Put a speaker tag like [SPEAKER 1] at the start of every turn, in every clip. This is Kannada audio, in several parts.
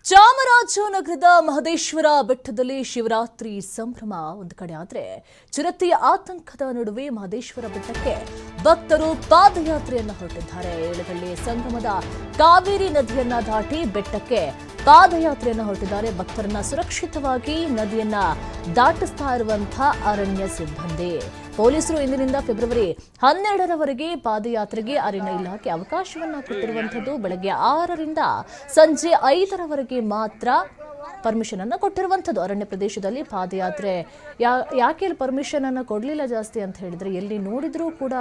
[SPEAKER 1] ಚಾಮರಾಜನಗರದ ಮಹದೇಶ್ವರ ಬೆಟ್ಟದಲ್ಲಿ ಶಿವರಾತ್ರಿ ಸಂಭ್ರಮ ಒಂದು ಕಡೆ ಆದರೆ ಚಿರತೆಯ ಆತಂಕದ ನಡುವೆ ಮಹದೇಶ್ವರ ಬೆಟ್ಟಕ್ಕೆ ಭಕ್ತರು ಪಾದಯಾತ್ರೆಯನ್ನು ಹೊರಟಿದ್ದಾರೆ. ಏಳಗಳ್ಳಿ ಸಂಗಮದ ಕಾವೇರಿ ನದಿಯನ್ನ ದಾಟಿ ಬೆಟ್ಟಕ್ಕೆ ಪಾದಯಾತ್ರೆಯನ್ನು ಹೊರಟಿದ್ದಾರೆ. ಭಕ್ತರನ್ನ ಸುರಕ್ಷಿತವಾಗಿ ನದಿಯನ್ನ ದಾಟಿಸ್ತಾ ಇರುವಂತಹ ಅರಣ್ಯ ಸಿಬ್ಬಂದಿ. ಪೊಲೀಸರು ಇಂದಿನಿಂದ ಫೆಬ್ರವರಿ 12ರವರೆಗೆ ಪಾದಯಾತ್ರೆಗೆ ಅರಣ್ಯ ಇಲಾಖೆ ಅವಕಾಶವನ್ನು ಕೊಟ್ಟಿರುವಂಥದ್ದು. ಬೆಳಗ್ಗೆ 6ರಿಂದ ಸಂಜೆ 5ರವರೆಗೆ ಮಾತ್ರ ಪರ್ಮಿಷನ್ ಅನ್ನು ಕೊಟ್ಟಿರುವಂಥದ್ದು. ಅರಣ್ಯ ಪ್ರದೇಶದಲ್ಲಿ ಪಾದಯಾತ್ರೆ ಯಾಕೆ ಪರ್ಮಿಷನ್ ಅನ್ನು ಕೊಡಲಿಲ್ಲ ಜಾಸ್ತಿ ಅಂತ ಹೇಳಿದ್ರೆ, ಎಲ್ಲಿ ನೋಡಿದ್ರೂ ಕೂಡ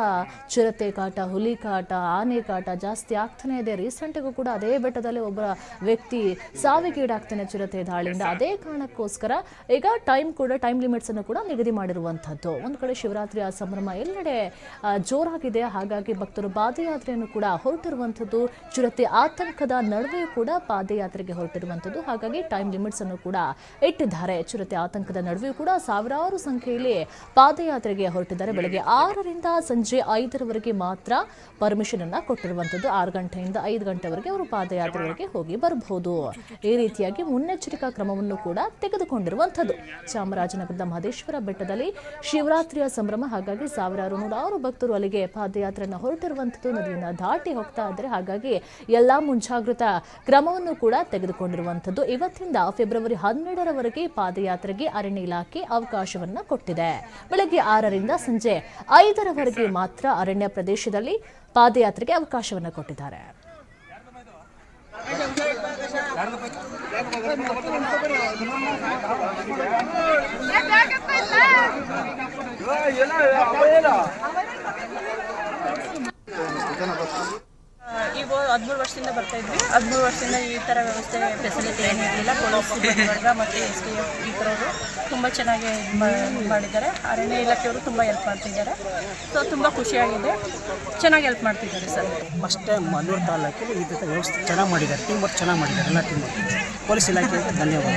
[SPEAKER 1] ಚಿರತೆ ಕಾಟ, ಹುಲಿ ಕಾಟ, ಆನೆ ಕಾಟ ಜಾಸ್ತಿ ಆಗ್ತಾನೆ ಇದೆ. ರೀಸೆಂಟ್ಗೂ ಕೂಡ ಅದೇ ಬೆಟ್ಟದಲ್ಲಿ ಒಬ್ಬ ವ್ಯಕ್ತಿ ಸಾವಿಗೀಡಾಗ್ತಾನೆ ಚಿರತೆ ದಾಳಿಯಿಂದ. ಅದೇ ಕಾರಣಕ್ಕೋಸ್ಕರ ಈಗ ಟೈಮ್ ಲಿಮಿಟ್ಸ್ ಅನ್ನು ಕೂಡ ನಿಗದಿ ಮಾಡಿರುವಂಥದ್ದು. ಒಂದು ಕಡೆ ಶಿವರಾತ್ರಿಯ ಸಂಭ್ರಮ ಎಲ್ಲೆಡೆ ಜೋರಾಗಿದೆ. ಹಾಗಾಗಿ ಭಕ್ತರು ಪಾದಯಾತ್ರೆಯನ್ನು ಕೂಡ ಹೊರಟಿರುವಂಥದ್ದು. ಚಿರತೆ ಆತಂಕದ ನಡುವೆಯೂ ಕೂಡ ಪಾದಯಾತ್ರೆಗೆ ಹೊರಟಿರುವಂಥದ್ದು. ಹಾಗಾಗಿ ಟೈಮ್ ಲಿಮಿಟ್ಸ್ ಅನ್ನು ಕೂಡ ಇಟ್ಟಿದ್ದಾರೆ. ಚಿರತೆ ಆತಂಕದ ನಡುವೆಯೂ ಕೂಡ ಸಾವಿರಾರು ಸಂಖ್ಯೆಯಲ್ಲಿ ಪಾದಯಾತ್ರೆಗೆ ಹೊರಟಿದ್ದಾರೆ. ಬೆಳಗ್ಗೆ 6ರಿಂದ ಸಂಜೆ 5ರವರೆಗೆ ಮಾತ್ರ ಪರ್ಮಿಷನ್ ಅನ್ನ ಕೊಟ್ಟಿರುವಂಥದ್ದು. 6 ಗಂಟೆಯಿಂದ 5 ಗಂಟೆವರೆಗೆ ಅವರು ಪಾದಯಾತ್ರೆವರೆಗೆ ಹೋಗಿ ಬರಬಹುದು. ಈ ರೀತಿಯಾಗಿ ಮುನ್ನೆಚ್ಚರಿಕಾ ಕ್ರಮವನ್ನು ಕೂಡ ತೆಗೆದುಕೊಂಡಿರುವಂಥದ್ದು. ಚಾಮರಾಜನಗರದ ಮಹದೇಶ್ವರ ಬೆಟ್ಟದಲ್ಲಿ ಶಿವರಾತ್ರಿಯ ಸಂಭ್ರಮ. ಹಾಗಾಗಿ ಸಾವಿರಾರು ನೂರಾರು ಭಕ್ತರು ಅಲ್ಲಿಗೆ ಪಾದಯಾತ್ರೆಯನ್ನು ಹೊರಟಿರುವಂಥದ್ದು. ನದಿಯನ್ನು ದಾಟಿ ಹೋಗ್ತಾ ಇದ್ದಾರೆ. ಹಾಗಾಗಿ ಎಲ್ಲಾ ಮುಂಜಾಗ್ರತಾ ಕ್ರಮವನ್ನು ಕೂಡ ತೆಗೆದುಕೊಂಡಿರುವಂಥದ್ದು. ಇವತ್ತಿಂದ ಫೆಬ್ರವರಿ 12ರವರೆಗೆ ಪಾದಯಾತ್ರೆಗೆ ಅರಣ್ಯ ಇಲಾಖೆ ಅವಕಾಶವನ್ನ ಕೊಟ್ಟಿದೆ. ಬೆಳಗ್ಗೆ 6ರಿಂದ ಸಂಜೆ 5ರವರೆಗೆ ಮಾತ್ರ ಅರಣ್ಯ ಪ್ರದೇಶದಲ್ಲಿ ಪಾದಯಾತ್ರೆಗೆ ಅವಕಾಶವನ್ನ ಕೊಟ್ಟಿದ್ದಾರೆ.
[SPEAKER 2] ಈಗ 13 ವರ್ಷದಿಂದ ಬರ್ತಾ ಇದ್ವಿ. 13 ವರ್ಷದಿಂದ ಈ ಥರ ವ್ಯವಸ್ಥೆ ಫೆಸಿಲಿಟಿ ಏನೂ ಇರಲಿಲ್ಲ. ಪೊಲೀಸ್ ವರ್ಗ ಮತ್ತು STF ಈ ಥರವರು ತುಂಬ ಚೆನ್ನಾಗಿ ಮಾಡಿದ್ದಾರೆ. ಅರಣ್ಯ ಇಲಾಖೆಯವರು ತುಂಬ ಹೆಲ್ಪ್ ಮಾಡ್ತಿದ್ದಾರೆ. ಸೊ ತುಂಬ ಖುಷಿಯಾಗಿದೆ. ಚೆನ್ನಾಗಿ ಹೆಲ್ಪ್ ಮಾಡ್ತಿದ್ದಾರೆ ಸರ್.
[SPEAKER 3] ಅಷ್ಟೇ ಮಲ್ಲೂರು ತಾಲೂಕಲ್ಲಿ ಈ ಥರ ವ್ಯವಸ್ಥೆ ಚೆನ್ನಾಗಿ ಮಾಡಿದ್ದಾರೆ. ಟೀಮ್ ವರ್ಕ್ ಚೆನ್ನಾಗಿ ಮಾಡಿದ್ದಾರೆ. ಎಲ್ಲ ಟೀಮ್ ವರ್ಕ್ ಪೊಲೀಸ್ ಇಲಾಖೆಗೆ ಧನ್ಯವಾದ.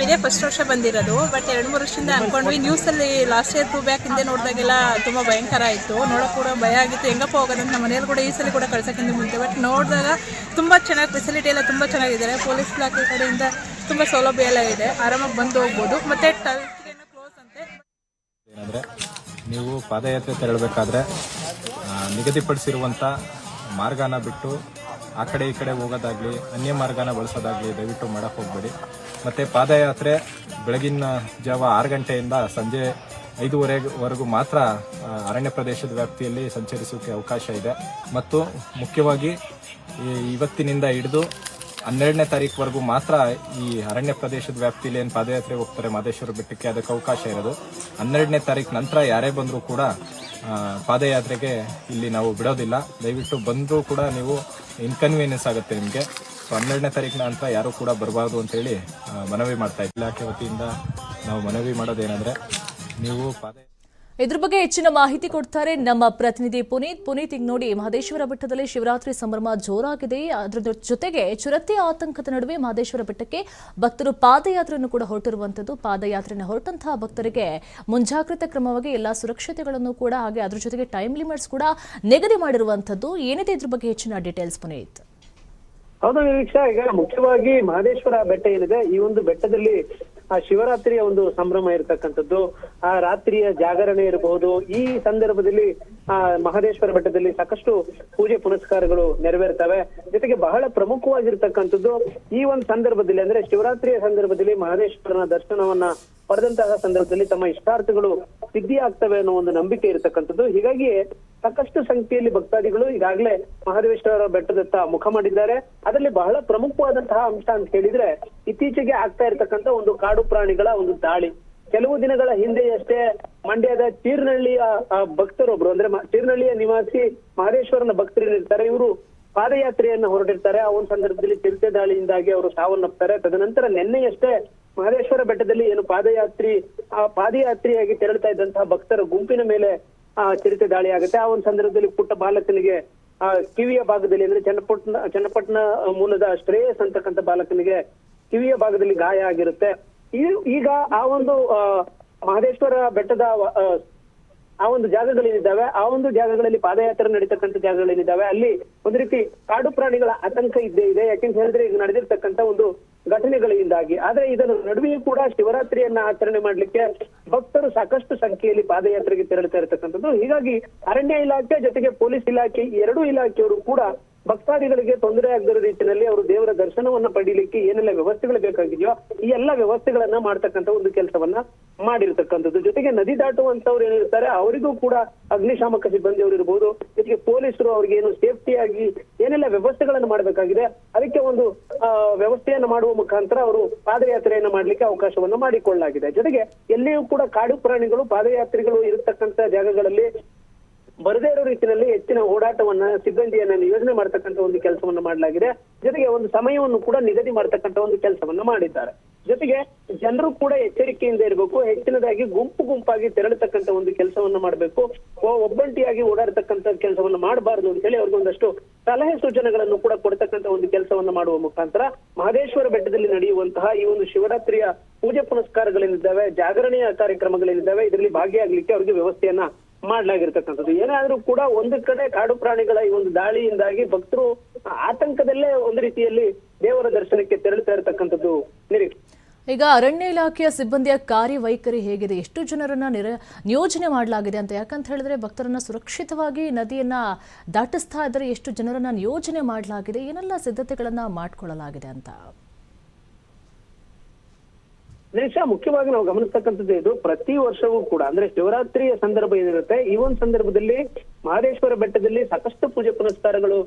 [SPEAKER 2] ಇದೇ ಫಸ್ಟ್ ವರ್ಷ ಬಂದಿರೋದು. ಬಟ್ 2-3 ವರ್ಷದಿಂದ ಅಂದ್ಕೊಂಡ್ವಿ. ನ್ಯೂಸಲ್ಲಿ ಲಾಸ್ಟ್ ಇಯರ್ 2 ಬ್ಯಾಕ್ ಹಿಂದೆ ನೋಡಿದಾಗೆಲ್ಲ ತುಂಬ ಭಯಂಕರ ಆಯಿತು. ನೋಡೋಕೆ ಕೂಡ ಭಯ ಆಗಿತ್ತು. ಹೆಂಗಪ್ಪ ಹೋಗೋದಂತ ನಮ್ಮ ಮನೆಯವರು ಕೂಡ ಈ ಸಲ ಕೂಡ ಕಳ್ಸೋಕ್ಕಿಂತ ಮುಂಚೆ. ಬಟ್ ನೋಡಿದಾಗ ತುಂಬ ಚೆನ್ನಾಗಿ ಫೆಸಿಲಿಟಿ ಎಲ್ಲ ತುಂಬ ಚೆನ್ನಾಗಿದ್ದಾರೆ. ಪೊಲೀಸ್ ಇಲಾಖೆ ಕಡೆಯಿಂದ ತುಂಬ ಸೌಲಭ್ಯ ಎಲ್ಲ ಇದೆ. ಆರಾಮಾಗಿ ಬಂದು ಹೋಗ್ಬೋದು. ಮತ್ತು ಟಲ್ಕಿನ ಕ್ಲೋಸ್ ಅಂತೆ.
[SPEAKER 4] ಏನಂದರೆ ನೀವು ಪಾದಯಾತ್ರೆ ತೆರಳಬೇಕಾದ್ರೆ ನಿಗದಿಪಡಿಸಿರುವಂಥ ಮಾರ್ಗನ ಬಿಟ್ಟು ಆ ಕಡೆ ಈ ಕಡೆ ಹೋಗೋದಾಗಲಿ ಅನ್ಯ ಮಾರ್ಗನ ಬಳಸೋದಾಗಲಿ ದಯವಿಟ್ಟು ಮಾಡೋಕ್ಕೆ ಹೋಗಬೇಡಿ. ಮತ್ತು ಪಾದಯಾತ್ರೆ ಬೆಳಗಿನ ಜಾವ 6 ಗಂಟೆಯಿಂದ ಸಂಜೆ 5:30ವರೆಗೂ ಮಾತ್ರ ಅರಣ್ಯ ಪ್ರದೇಶದ ವ್ಯಾಪ್ತಿಯಲ್ಲಿ ಸಂಚರಿಸೋಕ್ಕೆ ಅವಕಾಶ ಇದೆ. ಮತ್ತು ಮುಖ್ಯವಾಗಿ ಇವತ್ತಿನಿಂದ ಹಿಡಿದು 12ನೇ ತಾರೀಕುವರೆಗೂ ಮಾತ್ರ ಈ ಅರಣ್ಯ ಪ್ರದೇಶದ ವ್ಯಾಪ್ತಿಯಲ್ಲಿ ಏನು ಪಾದಯಾತ್ರೆ ಹೋಗ್ತಾರೆ ಮಹದೇಶ್ವರ ಬೆಟ್ಟಕ್ಕೆ, ಅದಕ್ಕೆ ಅವಕಾಶ ಇರೋದು. 12ನೇ ತಾರೀಕು ನಂತರ ಯಾರೇ ಬಂದರೂ ಕೂಡ ಪಾದಯಾತ್ರೆಗೆ ಇಲ್ಲಿ ನಾವು ಬಿಡೋದಿಲ್ಲ. ದಯವಿಟ್ಟು ಬಂದರೂ ಕೂಡ ನೀವು ಇನ್ಕನ್ವೀನಿಯನ್ಸ್ ಆಗುತ್ತೆ ನಿಮಗೆ. ಸೊ 12ನೇ ತಾರೀಕಿನ ನಂತರ ಯಾರೂ ಕೂಡ ಬರಬಾರ್ದು ಅಂತೇಳಿ ಮನವಿ ಮಾಡ್ತಾ ಇದ್ದೀವಿ. ಇಲಾಖೆ ವತಿಯಿಂದ ನಾವು ಮನವಿ ಮಾಡೋದೇನೆಂದರೆ ನೀವು
[SPEAKER 1] ಇದ್ರ ಬಗ್ಗೆ ಹೆಚ್ಚಿನ ಮಾಹಿತಿ ಕೊಡ್ತಾರೆ ನಮ್ಮ ಪ್ರತಿನಿಧಿ ಪುನೀತ್. ಈಗ ನೋಡಿ, ಮಹದೇಶ್ವರ ಬೆಟ್ಟದಲ್ಲಿ ಶಿವರಾತ್ರಿ ಸಂಭ್ರಮ ಜೋರಾಗಿದೆ. ಅದರ ಜೊತೆಗೆ ಚಿರತೆ ಆತಂಕದ ನಡುವೆ ಮಹದೇಶ್ವರ ಬೆಟ್ಟಕ್ಕೆ ಭಕ್ತರು ಪಾದಯಾತ್ರೆಯನ್ನು ಕೂಡ ಹೊರಟಿರುವಂಥದ್ದು. ಪಾದಯಾತ್ರೆಯನ್ನು ಹೊರಟಂತಹ ಭಕ್ತರಿಗೆ ಮುಂಜಾಗ್ರತಾ ಕ್ರಮವಾಗಿ ಎಲ್ಲಾ ಸುರಕ್ಷತೆಗಳನ್ನು ಕೂಡ ಹಾಗೆ ಅದ್ರ ಜೊತೆಗೆ ಟೈಮ್ ಲಿಮಿಟ್ಸ್ ಕೂಡ ನಿಗದಿ ಮಾಡಿರುವಂಥದ್ದು. ಏನಿದೆ ಇದ್ರ ಬಗ್ಗೆ ಹೆಚ್ಚಿನ ಡೀಟೇಲ್ಸ್ ಪುನೀತ್?
[SPEAKER 5] ಹೌದು ವೀಕ್ಷಾ, ಈಗ ಮುಖ್ಯವಾಗಿ ಮಹದೇಶ್ವರ ಬೆಟ್ಟ ಏನಿದೆ, ಈ ಒಂದು ಬೆಟ್ಟದಲ್ಲಿ ಆ ಶಿವರಾತ್ರಿಯ ಒಂದು ಸಂಭ್ರಮ ಇರತಕ್ಕಂಥದ್ದು. ಆ ರಾತ್ರಿಯ ಜಾಗರಣೆ ಇರಬಹುದು. ಈ ಸಂದರ್ಭದಲ್ಲಿ ಆ ಮಹದೇಶ್ವರ ಬೆಟ್ಟದಲ್ಲಿ ಸಾಕಷ್ಟು ಪೂಜೆ ಪುನಸ್ಕಾರಗಳು ನೆರವೇರ್ತವೆ. ಜೊತೆಗೆ ಬಹಳ ಪ್ರಮುಖವಾಗಿರ್ತಕ್ಕಂಥದ್ದು ಈ ಒಂದು ಸಂದರ್ಭದಲ್ಲಿ, ಅಂದ್ರೆ ಶಿವರಾತ್ರಿಯ ಸಂದರ್ಭದಲ್ಲಿ ಮಹದೇಶ್ವರನ ದರ್ಶನವನ್ನ ಪಡೆದಂತಹ ಸಂದರ್ಭದಲ್ಲಿ ತಮ್ಮ ಇಷ್ಟಾರ್ಥಗಳು ಸಿದ್ಧಿ ಆಗ್ತವೆ ಅನ್ನೋ ಒಂದು ನಂಬಿಕೆ ಇರತಕ್ಕಂಥದ್ದು. ಹೀಗಾಗಿ ಸಾಕಷ್ಟು ಸಂಖ್ಯೆಯಲ್ಲಿ ಭಕ್ತಾದಿಗಳು ಈಗಾಗಲೇ ಮಹದೇಶ್ವರ ಬೆಟ್ಟದತ್ತ ಮುಖ ಮಾಡಿದ್ದಾರೆ. ಅದರಲ್ಲಿ ಬಹಳ ಪ್ರಮುಖವಾದಂತಹ ಅಂಶ ಅಂತ ಹೇಳಿದ್ರೆ, ಇತ್ತೀಚೆಗೆ ಆಗ್ತಾ ಇರತಕ್ಕಂಥ ಒಂದು ಕಾಡು ಪ್ರಾಣಿಗಳ ಒಂದು ದಾಳಿ. ಕೆಲವು ದಿನಗಳ ಹಿಂದೆಯಷ್ಟೇ ಮಂಡ್ಯದ ಚೀರ್ನಹಳ್ಳಿಯ ಭಕ್ತರೊಬ್ರು, ಅಂದ್ರೆ ಚೀರ್ನಹಳ್ಳಿಯ ನಿವಾಸಿ ಮಹದೇಶ್ವರನ ಭಕ್ತರೇನಿರ್ತಾರೆ, ಇವರು ಪಾದಯಾತ್ರೆಯನ್ನ ಹೊರಟಿರ್ತಾರೆ. ಆ ಒಂದು ಸಂದರ್ಭದಲ್ಲಿ ಚಿರತೆ ದಾಳಿಯಿಂದಾಗಿ ಅವರು ಸಾವನ್ನಪ್ತಾರೆ. ತದನಂತರ ನಿನ್ನೆಯಷ್ಟೇ ಮಹದೇಶ್ವರ ಬೆಟ್ಟದಲ್ಲಿ ಏನು ಪಾದಯಾತ್ರೆಯಾಗಿ ತೆರಳ್ತಾ ಇದ್ದಂತಹ ಭಕ್ತರ ಗುಂಪಿನ ಮೇಲೆ ಚಿರತೆ ದಾಳಿ ಆಗುತ್ತೆ. ಆ ಒಂದು ಸಂದರ್ಭದಲ್ಲಿ ಪುಟ್ಟ ಬಾಲಕನಿಗೆ ಕಿವಿಯ ಭಾಗದಲ್ಲಿ, ಅಂದ್ರೆ ಚನ್ನಪಟ್ಟಣ ಮೂಲದ ಶ್ರೇಯಸ್ ಅಂತಕ್ಕಂಥ ಬಾಲಕನಿಗೆ ಕಿವಿಯ ಭಾಗದಲ್ಲಿ ಗಾಯ ಆಗಿರುತ್ತೆ. ಈಗ ಆ ಒಂದು ಮಹದೇಶ್ವರ ಬೆಟ್ಟದ ಆ ಒಂದು ಜಾಗಗಳೇನಿದ್ದಾವೆ, ಆ ಒಂದು ಜಾಗಗಳಲ್ಲಿ ಪಾದಯಾತ್ರೆ ನಡೀತಕ್ಕಂಥ ಜಾಗಗಳೇನಿದ್ದಾವೆ, ಅಲ್ಲಿ ಒಂದು ರೀತಿ ಕಾಡು ಪ್ರಾಣಿಗಳ ಆತಂಕ ಇದ್ದೇ ಇದೆ. ಯಾಕೆಂತ ಹೇಳಿದ್ರೆ ಈಗ ನಡೆದಿರ್ತಕ್ಕಂಥ ಒಂದು ಘಟನೆಗಳಿಂದಾಗಿ. ಆದ್ರೆ ಇದರ ನಡುವೆಯೂ ಕೂಡ ಶಿವರಾತ್ರಿಯನ್ನ ಆಚರಣೆ ಮಾಡ್ಲಿಕ್ಕೆ ಭಕ್ತರು ಸಾಕಷ್ಟು ಸಂಖ್ಯೆಯಲ್ಲಿ ಪಾದಯಾತ್ರೆಗೆ ತೆರಳುತ್ತಾ ಇರತಕ್ಕಂಥದ್ದು. ಹೀಗಾಗಿ ಅರಣ್ಯ ಇಲಾಖೆ ಜೊತೆಗೆ ಪೊಲೀಸ್ ಇಲಾಖೆ ಎರಡೂ ಇಲಾಖೆಯವರು ಕೂಡ ಭಕ್ತಾದಿಗಳಿಗೆ ತೊಂದರೆ ಆಗದ ರೀತಿಯಲ್ಲಿ ಅವರು ದೇವರ ದರ್ಶನವನ್ನ ಪಡೀಲಿಕ್ಕೆ ಏನೆಲ್ಲ ವ್ಯವಸ್ಥೆಗಳು ಬೇಕಾಗಿದೆಯೋ ಈ ಎಲ್ಲ ವ್ಯವಸ್ಥೆಗಳನ್ನ ಮಾಡ್ತಕ್ಕಂಥ ಒಂದು ಕೆಲಸವನ್ನ ಮಾಡಿರ್ತಕ್ಕಂಥದ್ದು. ಜೊತೆಗೆ ನದಿ ದಾಟುವಂತವ್ರು ಏನಿರ್ತಾರೆ ಅವರಿಗೂ ಕೂಡ ಅಗ್ನಿಶಾಮಕ ಸಿಬ್ಬಂದಿಯವರು ಇರ್ಬೋದು, ಜೊತೆಗೆ ಪೊಲೀಸರು ಅವ್ರಿಗೆ ಏನು ಸೇಫ್ಟಿಯಾಗಿ ಏನೆಲ್ಲ ವ್ಯವಸ್ಥೆಗಳನ್ನು ಮಾಡಬೇಕಾಗಿದೆ ಅದಕ್ಕೆ ಒಂದು ವ್ಯವಸ್ಥೆಯನ್ನು ಮಾಡುವ ಮುಖಾಂತರ ಅವರು ಪಾದಯಾತ್ರೆಯನ್ನ ಮಾಡ್ಲಿಕ್ಕೆ ಅವಕಾಶವನ್ನ ಮಾಡಿಕೊಳ್ಳಲಾಗಿದೆ. ಜೊತೆಗೆ ಎಲ್ಲಿಯೂ ಕೂಡ ಕಾಡು ಪ್ರಾಣಿಗಳು ಪಾದಯಾತ್ರಿಗಳು ಇರತಕ್ಕಂತ ಜಾಗಗಳಲ್ಲಿ ಬರದೇ ಇರೋ ರೀತಿಯಲ್ಲಿ ಹೆಚ್ಚಿನ ಓಡಾಟವನ್ನ ಸಿಬ್ಬಂದಿಯನ್ನ ನಿಯೋಜನೆ ಮಾಡ್ತಕ್ಕಂಥ ಒಂದು ಕೆಲಸವನ್ನ ಮಾಡಲಾಗಿದೆ. ಜೊತೆಗೆ ಒಂದು ಸಮಯವನ್ನು ಕೂಡ ನಿಗದಿ ಮಾಡ್ತಕ್ಕಂಥ ಒಂದು ಕೆಲಸವನ್ನ ಮಾಡಿದ್ದಾರೆ. ಜೊತೆಗೆ ಜನರು ಕೂಡ ಎಚ್ಚರಿಕೆಯಿಂದ ಇರಬೇಕು. ಹೆಚ್ಚಿನದಾಗಿ ಗುಂಪಾಗಿ ತೆರಳತಕ್ಕಂಥ ಒಂದು ಕೆಲಸವನ್ನ ಮಾಡಬೇಕು. ಒಬ್ಬಂಟಿಯಾಗಿ ಓಡಾಡತಕ್ಕಂಥ ಕೆಲಸವನ್ನ ಮಾಡಬಾರದು ಅಂತ ಹೇಳಿ ಅವ್ರಿಗೆ ಒಂದಷ್ಟು ಸಲಹೆ ಸೂಚನೆಗಳನ್ನು ಕೂಡ ಕೊಡ್ತಕ್ಕಂಥ ಒಂದು ಕೆಲಸವನ್ನ ಮಾಡುವ ಮುಖಾಂತರ ಮಹದೇಶ್ವರ ಬೆಟ್ಟದಲ್ಲಿ ನಡೆಯುವಂತಹ ಈ ಒಂದು ಶಿವರಾತ್ರಿಯ ಪೂಜೆ ಪುನಸ್ಕಾರಗಳೇನಿದ್ದಾವೆ, ಜಾಗರಣೆಯ ಕಾರ್ಯಕ್ರಮಗಳೇನಿದ್ದಾವೆ ಇದರಲ್ಲಿ ಭಾಗಿಯಾಗಲಿಕ್ಕೆ ಅವ್ರಿಗೆ ವ್ಯವಸ್ಥೆಯನ್ನ ಮಾಡ್ಲಾಗಿರ್ತಕ್ಕಂಥದ್ದು. ಏನಾದ್ರೂ ಕೂಡ ಒಂದು ಕಡೆ ಕಾಡು ಪ್ರಾಣಿಗಳ ಈ ಒಂದು ದಾಳಿಯಿಂದಾಗಿ ಭಕ್ತರು ಆತಂಕದಲ್ಲೇ ಒಂದು ರೀತಿಯಲ್ಲಿ ದೇವರ ದರ್ಶನಕ್ಕೆ ತೆರಳುತ್ತಾ ಇರತಕ್ಕಂಥದ್ದು ನಿರೀಕ್ಷೆ.
[SPEAKER 1] ಈಗ ಅರಣ್ಯ ಇಲಾಖೆಯ ಸಿಬ್ಬಂದಿಯ ಕಾರ್ಯವೈಖರಿ ಹೇಗಿದೆ, ಎಷ್ಟು ಜನರನ್ನ ನಿಯೋಜನೆ ಮಾಡಲಾಗಿದೆ ಅಂತ? ಯಾಕಂತ ಹೇಳಿದ್ರೆ ಭಕ್ತರನ್ನ ಸುರಕ್ಷಿತವಾಗಿ ನದಿಯನ್ನ ದಾಟಿಸ್ತಾ ಇದ್ರೆ ಎಷ್ಟು ಜನರನ್ನ ನಿಯೋಜನೆ ಮಾಡಲಾಗಿದೆ, ಏನೆಲ್ಲ ಸಿದ್ಧತೆಗಳನ್ನ ಮಾಡ್ಕೊಳ್ಳಲಾಗಿದೆ ಅಂತ?
[SPEAKER 5] ದೇಶ ಮುಖ್ಯವಾಗಿ ನಾವು ಗಮನಿಸ್ತಕ್ಕಂಥದ್ದು ಇದು ಪ್ರತಿ ವರ್ಷವೂ ಕೂಡ ಅಂದ್ರೆ ಶಿವರಾತ್ರಿಯ ಸಂದರ್ಭ ಏನಿರುತ್ತೆ ಈ ಒಂದು ಸಂದರ್ಭದಲ್ಲಿ ಮಹದೇಶ್ವರ ಬೆಟ್ಟದಲ್ಲಿ ಸಾಕಷ್ಟು ಪೂಜೆ ಪುನಸ್ಕಾರಗಳು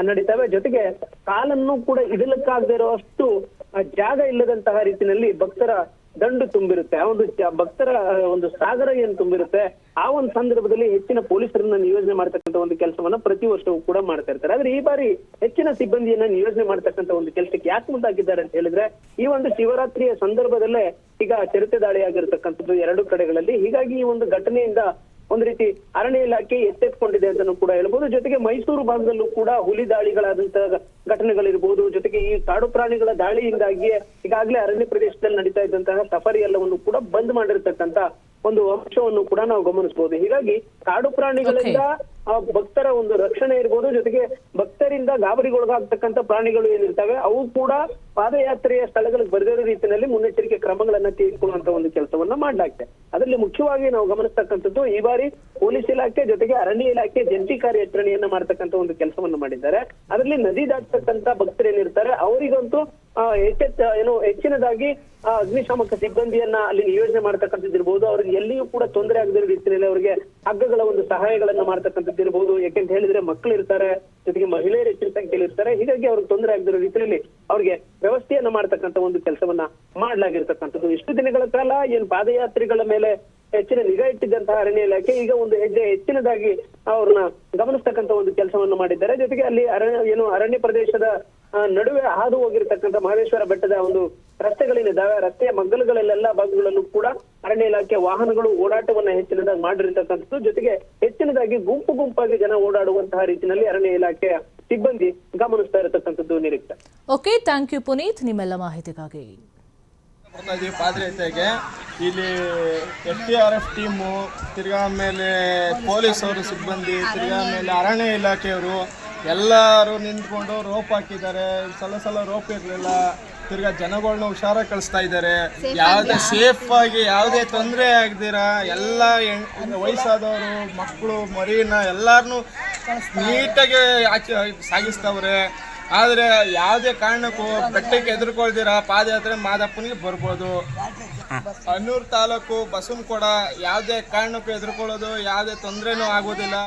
[SPEAKER 5] ನಡೀತವೆ. ಜೊತೆಗೆ ಕಾಲನ್ನು ಕೂಡ ಇಡಲಕ್ಕಾಗದೇ ಇರುವಷ್ಟು ಜಾಗ ಇಲ್ಲದಂತಹ ರೀತಿಯಲ್ಲಿ ಭಕ್ತರ ದಂಡು ತುಂಬಿರುತ್ತೆ. ಆ ಒಂದು ಭಕ್ತರ ಒಂದು ಸಾಗರ ಏನು ತುಂಬಿರುತ್ತೆ ಆ ಒಂದು ಸಂದರ್ಭದಲ್ಲಿ ಹೆಚ್ಚಿನ ಪೊಲೀಸರನ್ನ ನಿಯೋಜನೆ ಮಾಡ್ತಕ್ಕಂಥ ಒಂದು ಕೆಲಸವನ್ನ ಪ್ರತಿ ವರ್ಷವೂ ಕೂಡ ಮಾಡ್ತಾ ಇರ್ತಾರೆ. ಆದ್ರೆ ಈ ಬಾರಿ ಹೆಚ್ಚಿನ ಸಿಬ್ಬಂದಿಯನ್ನ ನಿಯೋಜನೆ ಮಾಡ್ತಕ್ಕಂಥ ಒಂದು ಕೆಲಸಕ್ಕೆ ಯಾಕೆ ಮುಂದಾಗಿದ್ದಾರೆ ಅಂತ ಹೇಳಿದ್ರೆ ಈ ಒಂದು ಶಿವರಾತ್ರಿಯ ಸಂದರ್ಭದಲ್ಲೇ ಈಗ ಚಿರತೆ ದಾಳಿ ಆಗಿರ್ತಕ್ಕಂಥದ್ದು ಎರಡು ಕಡೆಗಳಲ್ಲಿ. ಹೀಗಾಗಿ ಈ ಒಂದು ಘಟನೆಯಿಂದ ಒಂದು ರೀತಿ ಅರಣ್ಯ ಇಲಾಖೆ ಎಚ್ಚೆತ್ತುಕೊಂಡಿದೆ ಅಂತಾನೂ ಕೂಡ ಹೇಳ್ಬೋದು. ಜೊತೆಗೆ ಮೈಸೂರು ಭಾಗದಲ್ಲೂ ಕೂಡ ಹುಲಿ ದಾಳಿಗಳಾದಂತಹ ಘಟನೆಗಳಿರ್ಬೋದು, ಜೊತೆಗೆ ಈ ಕಾಡು ಪ್ರಾಣಿಗಳ ದಾಳಿಯಿಂದಾಗಿ ಈಗಾಗಲೇ ಅರಣ್ಯ ಪ್ರದೇಶದಲ್ಲಿ ನಡೀತಾ ಇದ್ದಂತಹ ಸಫಾರಿ ಎಲ್ಲವನ್ನು ಕೂಡ ಬಂದ್ ಮಾಡಿರ್ತಕ್ಕಂತ ಒಂದು ಅಂಶವನ್ನು ಕೂಡ ನಾವು ಗಮನಿಸಬಹುದು. ಹೀಗಾಗಿ ಕಾಡು ಪ್ರಾಣಿಗಳಿಂದ ಭಕ್ತರ ಒಂದು ರಕ್ಷಣೆ ಇರ್ಬೋದು, ಜೊತೆಗೆ ಭಕ್ತರಿಂದ ಗಾಬರಿಗೊಳಗಾಗ್ತಕ್ಕಂಥ ಪ್ರಾಣಿಗಳು ಏನಿರ್ತವೆ ಅವು ಕೂಡ ಪಾದಯಾತ್ರೆಯ ಸ್ಥಳಗಳಿಗೆ ಬರದೇ ರೀತಿಯಲ್ಲಿ ಮುನ್ನೆಚ್ಚರಿಕೆ ಕ್ರಮಗಳನ್ನ ತೆಗೆದುಕೊಳ್ಳುವಂತ ಒಂದು ಕೆಲಸವನ್ನ ಮಾಡಲಾಗಿದೆ. ಅದರಲ್ಲಿ ಮುಖ್ಯವಾಗಿ ನಾವು ಗಮನಿಸ್ತಕ್ಕಂಥದ್ದು ಈ ಬಾರಿ ಪೊಲೀಸ್ ಇಲಾಖೆ ಜೊತೆಗೆ ಅರಣ್ಯ ಇಲಾಖೆ ಜಂಟಿ ಕಾರ್ಯಾಚರಣೆಯನ್ನ ಮಾಡ್ತಕ್ಕಂಥ ಒಂದು ಕೆಲಸವನ್ನ ಮಾಡಿದ್ದಾರೆ. ಅದರಲ್ಲಿ ನದಿ ದಾಟತಕ್ಕಂತ ಭಕ್ತರು ಏನಿರ್ತಾರೆ ಅವರಿಗಂತೂ ಹೆಚ್ಚಿನದಾಗಿ ಅಗ್ನಿಶಾಮಕ ಸಿಬ್ಬಂದಿಯನ್ನ ಅಲ್ಲಿ ನಿಯೋಜನೆ ಮಾಡ್ತಕ್ಕಂಥದ್ದು ಇರ್ಬೋದು. ಅವ್ರಿಗೆ ಎಲ್ಲಿಯೂ ಕೂಡ ತೊಂದರೆ ಆಗದ ರೀತಿಯಲ್ಲಿ ಅವರಿಗೆ ಹಗ್ಗಗಳ ಒಂದು ಸಹಾಯಗಳನ್ನ ಮಾಡ್ತಕ್ಕಂಥದ್ದು ಇರ್ಬೋದು. ಯಾಕೆಂತ ಹೇಳಿದ್ರೆ ಮಕ್ಕಳು ಇರ್ತಾರೆ, ಜೊತೆಗೆ ಮಹಿಳೆಯರು ಹೆಚ್ಚಿನ ಸಂಖ್ಯೆಯಲ್ಲಿ ಇರ್ತಾರೆ. ಹೀಗಾಗಿ ಅವ್ರಿಗೆ ತೊಂದರೆ ಆಗದಿರೋ ರೀತಿಯಲ್ಲಿ ಅವ್ರಿಗೆ ವ್ಯವಸ್ಥೆಯನ್ನ ಮಾಡ್ತಕ್ಕಂಥ ಒಂದು ಕೆಲಸವನ್ನ ಮಾಡ್ಲಾಗಿರ್ತಕ್ಕಂಥದ್ದು. ಇಷ್ಟು ದಿನಗಳ ಕಾಲ ಏನ್ ಪಾದಯಾತ್ರಿಗಳ ಮೇಲೆ ಹೆಚ್ಚಿನ ನಿಗಾ ಇಟ್ಟಿದ್ದಂತಹ ಅರಣ್ಯ ಇಲಾಖೆ ಈಗ ಒಂದು ಹೆಜ್ಜೆ ಹೆಚ್ಚಿನದಾಗಿ ಅವ್ರನ್ನ ಗಮನಿಸ್ತಕ್ಕಂಥ ಒಂದು ಕೆಲಸವನ್ನು ಮಾಡಿದ್ದಾರೆ. ಜೊತೆಗೆ ಅಲ್ಲಿ ಅರಣ್ಯ ಪ್ರದೇಶದ ನಡುವೆ ಹಾದು ಹೋಗಿರ್ತಕ್ಕಂಥ ಮಹದೇಶ್ವರ ಬೆಟ್ಟದ ಒಂದು ರಸ್ತೆಗಳೇನಿದ್ದಾವೆ ರಸ್ತೆಯ ಮಗ್ಗಲುಗಳೆಲ್ಲ ಭಾಗಗಳಲ್ಲೂ ಕೂಡ ಅರಣ್ಯ ಇಲಾಖೆ ವಾಹನಗಳು ಓಡಾಟವನ್ನ ಹೆಚ್ಚಿನದಾಗಿ ಮಾಡಿರ್ತಕ್ಕಂಥದ್ದು. ಜೊತೆಗೆ ಹೆಚ್ಚಿನದಾಗಿ ಗುಂಪಾಗಿ ಜನ ಓಡಾಡುವಂತಹ ರೀತಿಯಲ್ಲಿ ಅರಣ್ಯ ಇಲಾಖೆಯ ಸಿಬ್ಬಂದಿ ಗಮನಿಸ್ತಾ ಇರತಕ್ಕಂಥದ್ದು ನಿರೀಕ್ಷೆ.
[SPEAKER 1] ಓಕೆ, ಥ್ಯಾಂಕ್ ಯು ಪುನೀತ್ ನಿಮ್ಮೆಲ್ಲ ಮಾಹಿತಿಗಾಗಿ.
[SPEAKER 6] ಪಾದಯಾತ್ರೆಗೆ ಇಲ್ಲಿ SDRF ಟೀಮು, ತಿರ್ಗಾ ಮೇಲೆ ಪೊಲೀಸವರು ಸಿಬ್ಬಂದಿ, ತಿರ್ಗಾ ಮೇಲೆ ಅರಣ್ಯ ಇಲಾಖೆಯವರು ಎಲ್ಲರೂ ನಿಂತ್ಕೊಂಡು ರೋಪ್ ಹಾಕಿದ್ದಾರೆ. ಸಲ ರೋಪ್ ಇರಲಿಲ್ಲ. ತಿರ್ಗಾ ಜನಗಳನ್ನ ಹುಷಾರಾಗಿ ಕಳಿಸ್ತಾ ಇದ್ದಾರೆ. ಯಾವುದೇ ಸೇಫ್ ಆಗಿ ಯಾವುದೇ ತೊಂದರೆ ಆಗದಿರ ಎಲ್ಲ ವಯಸ್ಸಾದವರು, ಮಕ್ಕಳು, ಮರಿನ ಎಲ್ಲರನ್ನೂ ನೀಟಾಗಿ ಸಾಗಿಸ್ತವ್ರೆ. ಆದರೆ ಯಾವುದೇ ಕಾರಣಕ್ಕೂ ಬೆಟ್ಟಕ್ಕೆ ಎದುರ್ಕೊಳ್ದಿರ ಪಾದಯಾತ್ರೆ ಮಾದಪ್ಪನಿಗೆ ಬರ್ಬೋದು. ಅನ್ನೂರು ತಾಲೂಕು ಬಸವನಕೊಡ ಯಾವುದೇ ಕಾರಣಕ್ಕೂ ಎದುರ್ಕೊಳ್ಳೋದು ಯಾವುದೇ ತೊಂದರೆನೂ ಆಗೋದಿಲ್ಲ.